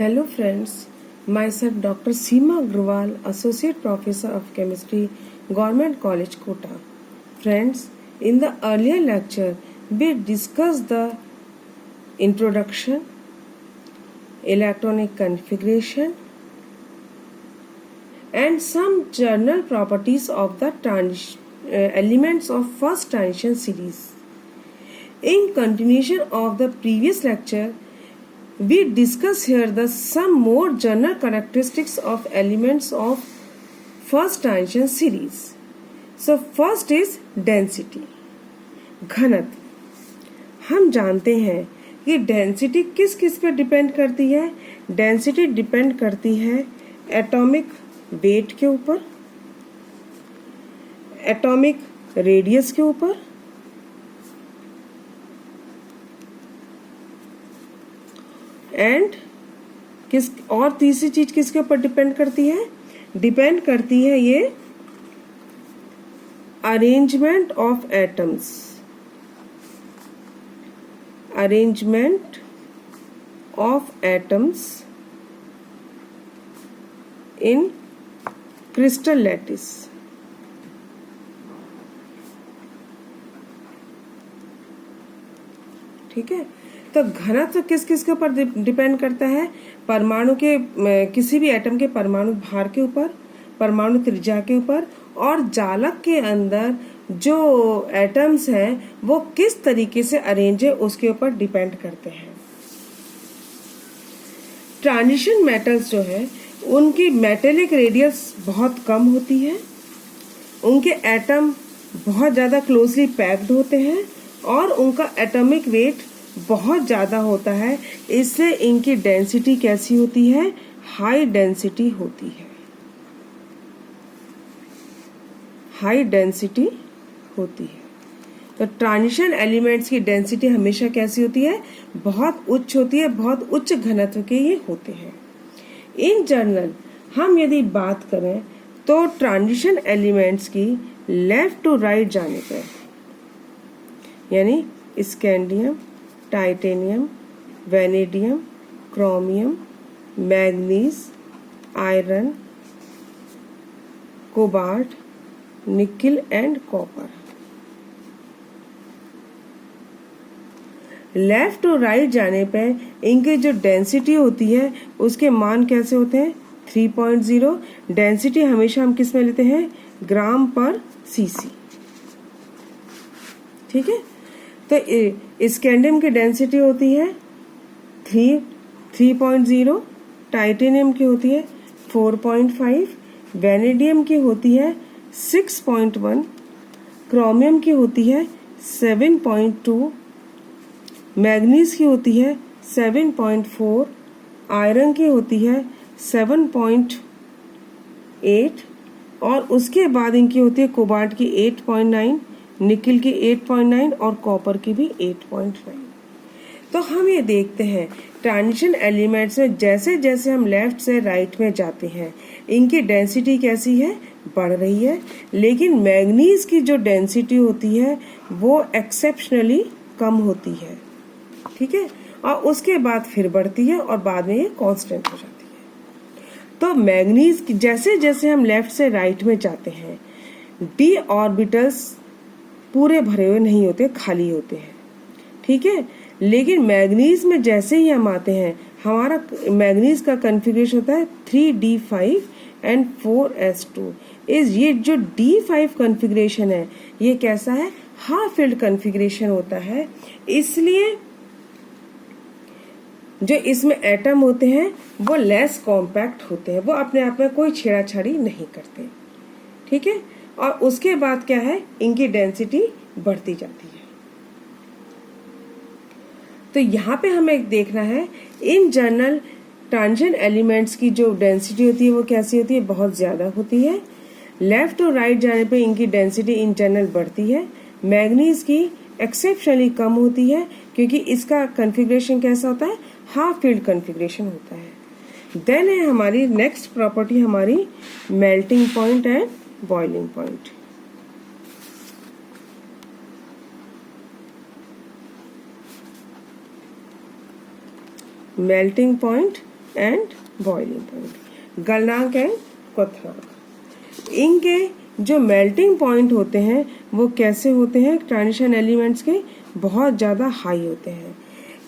Hello friends, myself Dr. Seema Agrawal, Associate Professor of Chemistry, Government College, Kota. Friends, in the earlier lecture, we discussed the introduction, electronic configuration, and some general properties of the elements of first transition series. In continuation of the previous lecture, we discuss here some more general characteristics of elements of first transition series. So first is density, घनत्व. हम जानते हैं कि density किस किस पे depend करती है. डेंसिटी डिपेंड करती है एटॉमिक वेट के ऊपर, एटॉमिक रेडियस के ऊपर, एंड और तीसरी चीज किसके ऊपर डिपेंड करती है? डिपेंड करती है ये arrangement of atoms, arrangement of atoms in crystal lattice. ठीक है, तो घनत्व किस किस के ऊपर डिपेंड करता है? परमाणु के किसी भी एटम के परमाणु भार के ऊपर, परमाणु त्रिज्या के ऊपर, और जालक के अंदर जो एटम्स हैं वो किस तरीके से अरेंज है उसके ऊपर डिपेंड करते हैं. ट्रांजिशन मेटल्स जो है उनकी मेटेलिक रेडियस बहुत कम होती है, उनके एटम बहुत ज़्यादा क्लोजली पैक्ड होते हैं और उनका एटॉमिक वेट बहुत ज़्यादा होता है. इससे इनकी डेंसिटी कैसी होती है? हाई डेंसिटी होती है, हाई डेंसिटी होती है. तो ट्रांजिशन एलिमेंट्स की डेंसिटी हमेशा कैसी होती है? बहुत उच्च होती है, बहुत उच्च घनत्व के ये होते हैं. इन जनरल हम यदि बात करें तो ट्रांजिशन एलिमेंट्स की लेफ्ट टू राइट जाने पर, यानी scandium, titanium, vanadium, chromium, manganese, iron, cobalt, nickel and copper. Left to right जाने पे इनकी जो डेंसिटी होती है उसके मान कैसे होते हैं? 3.0. डेंसिटी हमेशा हम किस में लेते हैं? ग्राम पर सीसी. ठीक है, तो स्कैंडियम की डेंसिटी होती है 3.0, टाइटेनियम की होती है 4.5, वेनेडियम की होती है 6.1, क्रोमियम की होती है 7.2, मैग्नीज की होती है 7.4, आयरन की होती है 7.8, और उसके बाद इनकी होती है कोबाल्ट की 8.9, निकिल की 8.9 और कॉपर की भी 8.9. तो हम ये देखते हैं ट्रांजिशन एलिमेंट्स में जैसे जैसे हम लेफ्ट से राइट में जाते हैं इनकी डेंसिटी कैसी है? बढ़ रही है. लेकिन मैग्नीज की जो डेंसिटी होती है वो एक्सेप्शनली कम होती है. ठीक है, और उसके बाद फिर बढ़ती है और बाद में ये कांस्टेंट हो जाती है. तो मैग्नीज जैसे जैसे हम लेफ्ट से राइट में जाते हैं डी ऑर्बिटल्स पूरे भरे हुए नहीं होते, खाली होते हैं. ठीक है, लेकिन मैग्नीज में जैसे ही हम आते हैं हमारा मैग्नीज का कन्फिग्रेशन होता है 3d5 एंड 4s2. ये जो d5 कन्फिग्रेशन है ये कैसा है? हाफ फिल्ड कन्फिग्रेशन होता है. इसलिए जो इसमें एटम होते हैं वो लेस कॉम्पैक्ट होते हैं, वो अपने आप में कोई छेड़ाछाड़ी नहीं करते. ठीक है, और उसके बाद क्या है? इनकी डेंसिटी बढ़ती जाती है. तो यहाँ पे हमें देखना है इन जनरल ट्रांजिशन एलिमेंट्स की जो डेंसिटी होती है वो कैसी होती है? बहुत ज़्यादा होती है. लेफ्ट टू राइट जाने पे इनकी डेंसिटी इन जनरल बढ़ती है. मैग्नीज की एक्सेप्शनली कम होती है क्योंकि इसका कन्फिग्रेशन कैसा होता है? हाफ फील्ड कन्फिग्रेशन होता है. देन है हमारी नेक्स्ट प्रॉपर्टी हमारी melting point and boiling point. Melting point and boiling point, गलनांक एंड क्वथनांक। इनके जो मेल्टिंग पॉइंट होते हैं वो कैसे होते हैं, ट्रांजिशन एलिमेंट्स के बहुत ज़्यादा हाई होते हैं।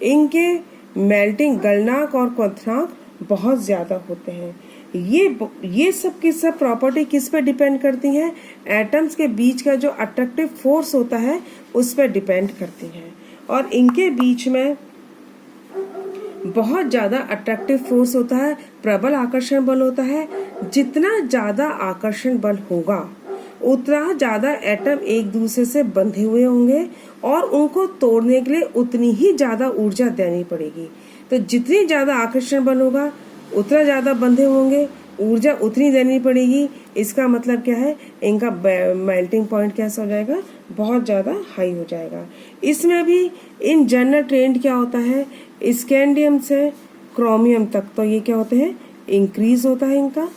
इनके मेल्टिंग गलनांक और क्वथनांक बहुत ज़्यादा होते हैं। ये सब की सब प्रॉपर्टी किस पे डिपेंड करती हैं, एटम्स के बीच का जो अट्रैक्टिव फोर्स होता है उस पर डिपेंड करती हैं। और इनके बीच में बहुत ज़्यादा अट्रैक्टिव फोर्स होता है, प्रबल आकर्षण बल होता है। जितना ज़्यादा आकर्षण बल होगा उतना ज़्यादा एटम एक दूसरे से बंधे हुए होंगे और उनको तोड़ने के लिए उतनी ही ज़्यादा ऊर्जा देनी पड़ेगी। तो जितनी ज़्यादा आकर्षण बल होगा उतना ज़्यादा बंधे होंगे, ऊर्जा उतनी देनी पड़ेगी। इसका मतलब क्या है, इनका मेल्टिंग पॉइंट कैसा हो जाएगा, बहुत ज़्यादा हाई हो जाएगा। इसमें भी इन जनरल ट्रेंड क्या होता है, स्कैंडियम से क्रोमियम तक तो ये क्या होते हैं, इंक्रीज होता है इनका।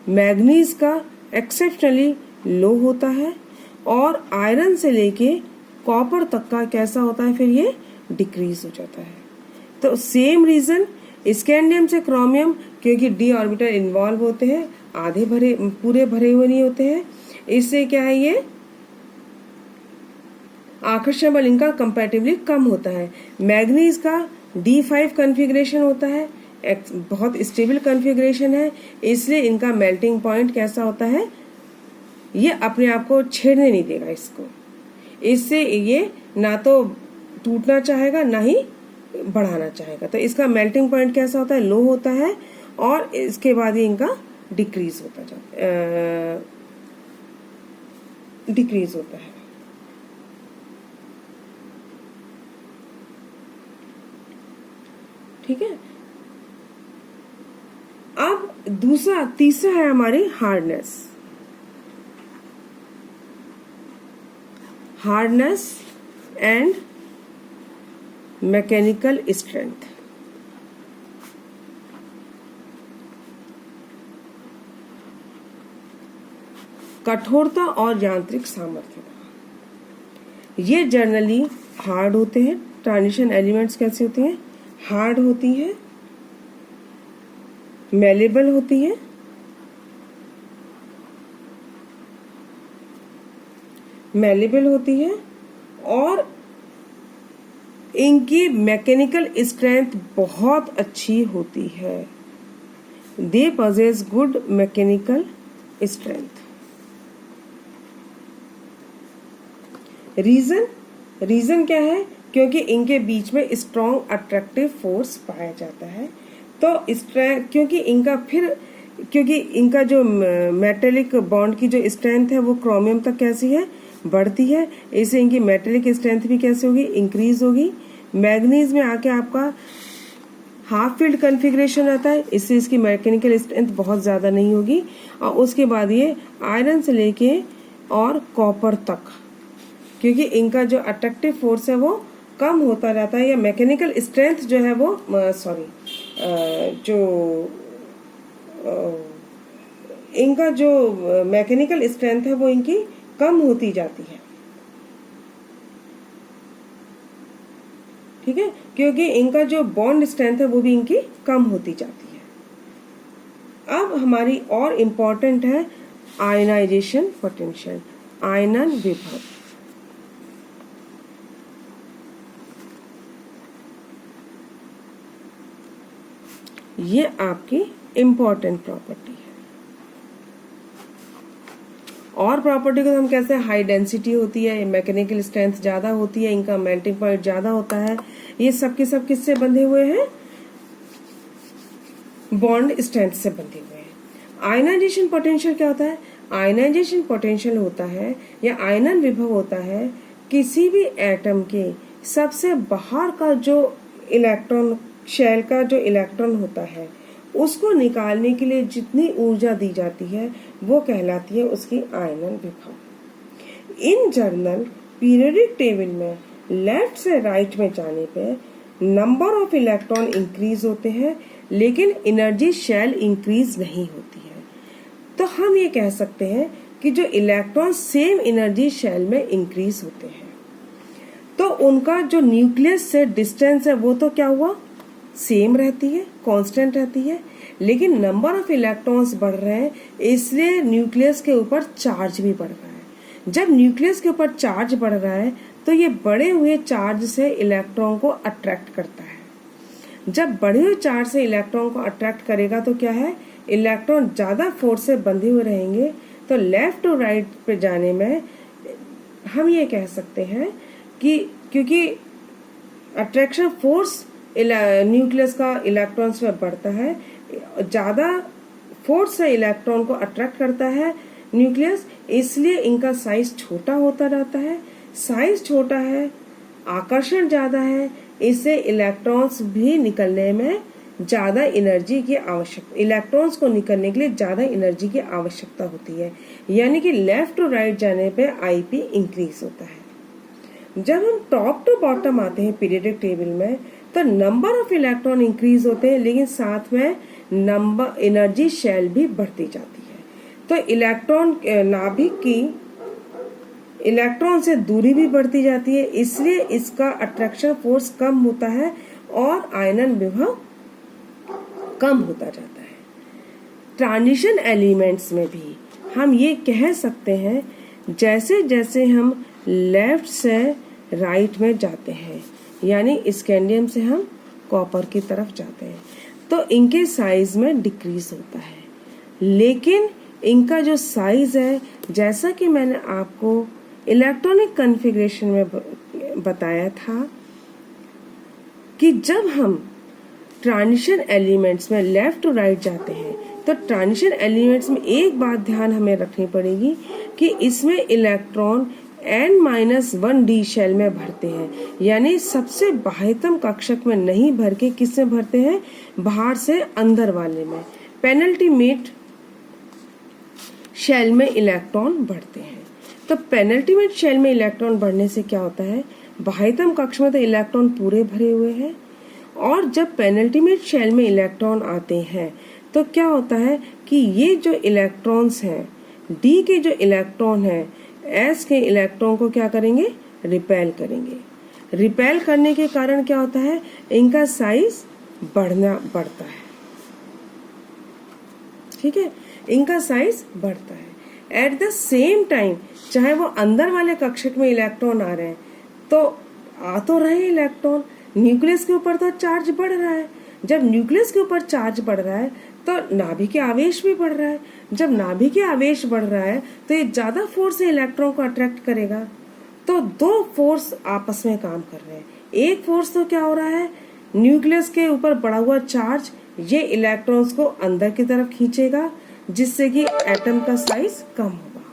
मैग्नीज का एक्सेप्शनली लो होता है और आयरन से लेके कॉपर तक का कैसा होता है, फिर ये डिक्रीज हो जाता है। तो सेम रीजन स्कैंडियम से क्रोमियम, क्योंकि डी ऑर्बिटल इन्वॉल्व होते हैं, आधे भरे पूरे भरे हुए नहीं होते हैं, इससे क्या है ये आकर्षण बल इनका कंपैरेटिवली कम होता है। मैग्नीज का D5 कॉन्फ़िगरेशन होता है, बहुत स्टेबल कॉन्फ़िगरेशन है, इसलिए इनका मेल्टिंग पॉइंट कैसा होता है, ये अपने आप को छेड़ने नहीं देगा इसको। इससे ये ना तो टूटना चाहेगा ना ही बढ़ाना चाहेगा। तो इसका मेल्टिंग पॉइंट कैसा होता है, लो होता है और इसके बाद ही इनका डिक्रीज होता है। ठीक है। अब तीसरा है हमारी हार्डनेस एंड मैकेनिकल स्ट्रेंथ। कठोरता और यांत्रिक सामर्थ्य, ये जनरली हार्ड होते हैं। ट्रांजिशन एलिमेंट्स कैसे होती हैं, हार्ड होती हैं, मेलेबल होती है, और इनकी मैकेनिकल स्ट्रेंथ बहुत अच्छी होती है। They possess good mechanical strength. Reason क्या है, क्योंकि इनके बीच में स्ट्रॉन्ग अट्रैक्टिव फोर्स पाया जाता है। तो क्योंकि इनका जो मेटेलिक बॉन्ड की जो स्ट्रेंथ है वो क्रोमियम तक कैसी है, बढ़ती है, इससे इनकी मेटेलिक स्ट्रेंथ भी कैसे होगी, इंक्रीज होगी। मैग्नीज में आके आपका हाफ फील्ड कॉन्फ़िगरेशन आता है, इससे इसकी मैकेनिकल स्ट्रेंथ बहुत ज़्यादा नहीं होगी। और उसके बाद ये आयरन से लेके और कॉपर तक, क्योंकि इनका जो अट्रैक्टिव फोर्स है वो कम होता जाता है, या मैकेनिकल स्ट्रेंथ जो है वो इनका जो मैकेनिकल स्ट्रेंथ है वो इनकी कम होती जाती है। ठीक है, क्योंकि इनका जो बॉन्ड स्ट्रेंथ है वो भी इनकी कम होती जाती है। अब हमारी और इम्पोर्टेंट है आयनाइजेशन पोटेंशियल, आयनन विभव। ये आपकी इम्पोर्टेंट प्रॉपर्टी है। और प्रॉपर्टी को हम कहते हैं हाई डेंसिटी होती है, मैकेनिकल स्ट्रेंथ ज्यादा होती है, इनका मेल्टिंग पॉइंट ज्यादा होता है। ये सब के सब किससे बंधे हुए हैं, बॉन्ड स्ट्रेंथ से बंधे हुए हैं। आयनाइजेशन पोटेंशियल क्या होता है, आयनाइजेशन पोटेंशियल होता है या आयनन विभव होता है किसी भी एटम के सबसे बाहर का जो इलेक्ट्रॉन, शेल का जो इलेक्ट्रॉन होता है, उसको निकालने के लिए जितनी ऊर्जा दी जाती है वो कहलाती है उसकी आयनन विभव। इन जनरल पीरियोडिक टेबल में लेफ्ट से राइट में जाने पे नंबर ऑफ इलेक्ट्रॉन इंक्रीज होते हैं, लेकिन एनर्जी शेल इंक्रीज नहीं होती है। तो हम ये कह सकते हैं कि जो इलेक्ट्रॉन सेम एनर्जी शेल में इंक्रीज होते हैं, तो उनका जो न्यूक्लियस से डिस्टेंस है वो तो क्या हुआ, सेम रहती है, कांस्टेंट रहती है, लेकिन नंबर ऑफ इलेक्ट्रॉन्स बढ़ रहे हैं, इसलिए न्यूक्लियस के ऊपर चार्ज भी बढ़ रहा है। जब न्यूक्लियस के ऊपर चार्ज बढ़ रहा है तो ये बढ़े हुए चार्ज से इलेक्ट्रॉन को अट्रैक्ट करता है। जब बढ़े हुए चार्ज से इलेक्ट्रॉन को अट्रैक्ट करेगा तो क्या है, इलेक्ट्रॉन ज्यादा फोर्स से बंधे हुए रहेंगे। तो लेफ्ट टू राइट पे जाने में हम ये कह सकते हैं कि क्योंकि अट्रैक्शन फोर्स न्यूक्लियस का इलेक्ट्रॉन्स में बढ़ता है, ज्यादा फोर्स से इलेक्ट्रॉन को अट्रैक्ट करता है न्यूक्लियस, इसलिए इनका साइज छोटा होता जाता है। साइज छोटा है, आकर्षण ज्यादा है, इससे इलेक्ट्रॉन्स भी निकलने में ज्यादा एनर्जी की आवश्यकता, इलेक्ट्रॉन्स को निकलने के लिए ज्यादा एनर्जी की आवश्यकता होती है। यानी कि लेफ्ट टू राइट जाने पे आईपी इंक्रीज होता है। जब हम टॉप टू बॉटम आते हैं पीरियोडिक टेबल में तो नंबर ऑफ इलेक्ट्रॉन इंक्रीज होते हैं, लेकिन साथ में नंबर एनर्जी शेल भी बढ़ती जाती है। तो इलेक्ट्रॉन नाभिक की इलेक्ट्रॉन से दूरी भी बढ़ती जाती है, इसलिए इसका अट्रैक्शन फोर्स कम होता है और आयनन विभव कम होता जाता है। ट्रांजिशन एलिमेंट्स में भी हम ये कह सकते हैं, जैसे जैसे हम लेफ्ट से राइट में जाते हैं, यानी स्कैंडियम से हम कॉपर की तरफ जाते हैं, तो इनके साइज में डिक्रीज होता है। लेकिन इनका जो साइज है, जैसा कि मैंने आपको इलेक्ट्रॉनिक कॉन्फ़िगरेशन में बताया था कि जब हम ट्रांजिशन एलिमेंट्स में लेफ्ट टू राइट जाते हैं तो ट्रांजिशन एलिमेंट्स में एक बात ध्यान हमें रखनी पड़ेगी कि इसमें इलेक्ट्रॉन n-1d शेल में भरते हैं, यानी सबसे बाह्यतम कक्षक में नहीं भर के किस में भरते हैं, बाहर से अंदर वाले में, पेनल्टीमेट शेल में इलेक्ट्रॉन बढ़ते हैं। तो पेनल्टीमेट शेल में इलेक्ट्रॉन बढ़ने से क्या होता है, बाह्यतम कक्ष में तो इलेक्ट्रॉन पूरे भरे हुए हैं, और जब पेनल्टीमेट शेल में इलेक्ट्रॉन आते हैं तो क्या होता है कि ये जो इलेक्ट्रॉन्स हैं, डी के जो इलेक्ट्रॉन हैं, एस के इलेक्ट्रॉन को क्या करेंगे, रिपेल करेंगे। रिपेल करने के कारण क्या होता है, इनका साइज बढ़ता है। ठीक है, इनका साइज बढ़ता है। एट द सेम टाइम चाहे वो अंदर वाले कक्षक में इलेक्ट्रॉन आ रहे हैं तो आ तो रहे इलेक्ट्रॉन, न्यूक्लियस के ऊपर तो चार्ज बढ़ रहा है। जब न्यूक्लियस के ऊपर चार्ज बढ़ रहा है तो नाभिक के आवेश भी बढ़ रहा है। जब नाभिक के आवेश बढ़ रहा है तो ये ज्यादा फोर्स से इलेक्ट्रॉन को अट्रैक्ट करेगा। तो दो फोर्स आपस में काम कर रहे हैं। एक फोर्स तो क्या हो रहा है, न्यूक्लियस के ऊपर बढ़ा हुआ चार्ज ये इलेक्ट्रॉन्स को अंदर की तरफ खींचेगा, जिससे कि एटम का साइज कम होगा।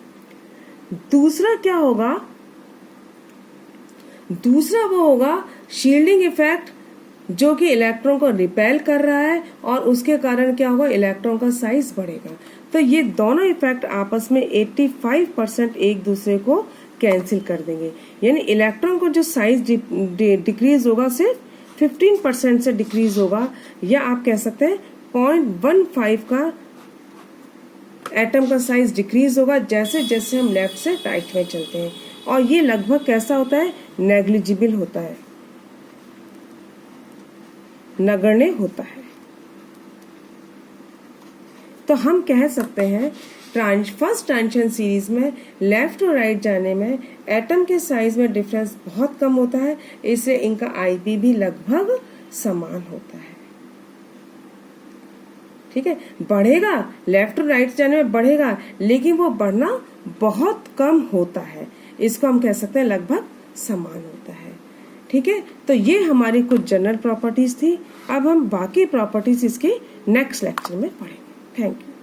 दूसरा क्या होगा, दूसरा वो होगा शील्डिंग इफेक्ट, जो कि इलेक्ट्रॉन को रिपेल कर रहा है और उसके कारण क्या होगा, इलेक्ट्रॉन का साइज बढ़ेगा। तो ये दोनों इफेक्ट आपस में 85% एक दूसरे को कैंसिल कर देंगे, यानी इलेक्ट्रॉन को जो साइज डिक्रीज होगा सिर्फ 15% से डिक्रीज होगा, या आप कह सकते हैं 0.15 का एटम का साइज डिक्रीज होगा जैसे जैसे हम लेफ्ट से राइट में चलते हैं। और ये लगभग कैसा होता है, नेग्लिजिबल होता है, नगण्य होता है। तो हम कह सकते हैं फर्स्ट ट्रांजिशन सीरीज में लेफ्ट टू राइट जाने में एटम के साइज में डिफरेंस बहुत कम होता है, इससे इनका आईपी भी लगभग समान होता है। ठीक है, बढ़ेगा, लेफ्ट टू राइट जाने में बढ़ेगा, लेकिन वो बढ़ना बहुत कम होता है, इसको हम कह सकते हैं लगभग समान होता है। ठीक है, तो ये हमारी कुछ जनरल प्रॉपर्टीज थी। अब हम बाकी प्रॉपर्टीज इसके नेक्स्ट लेक्चर में पढ़ेंगे। Thank you.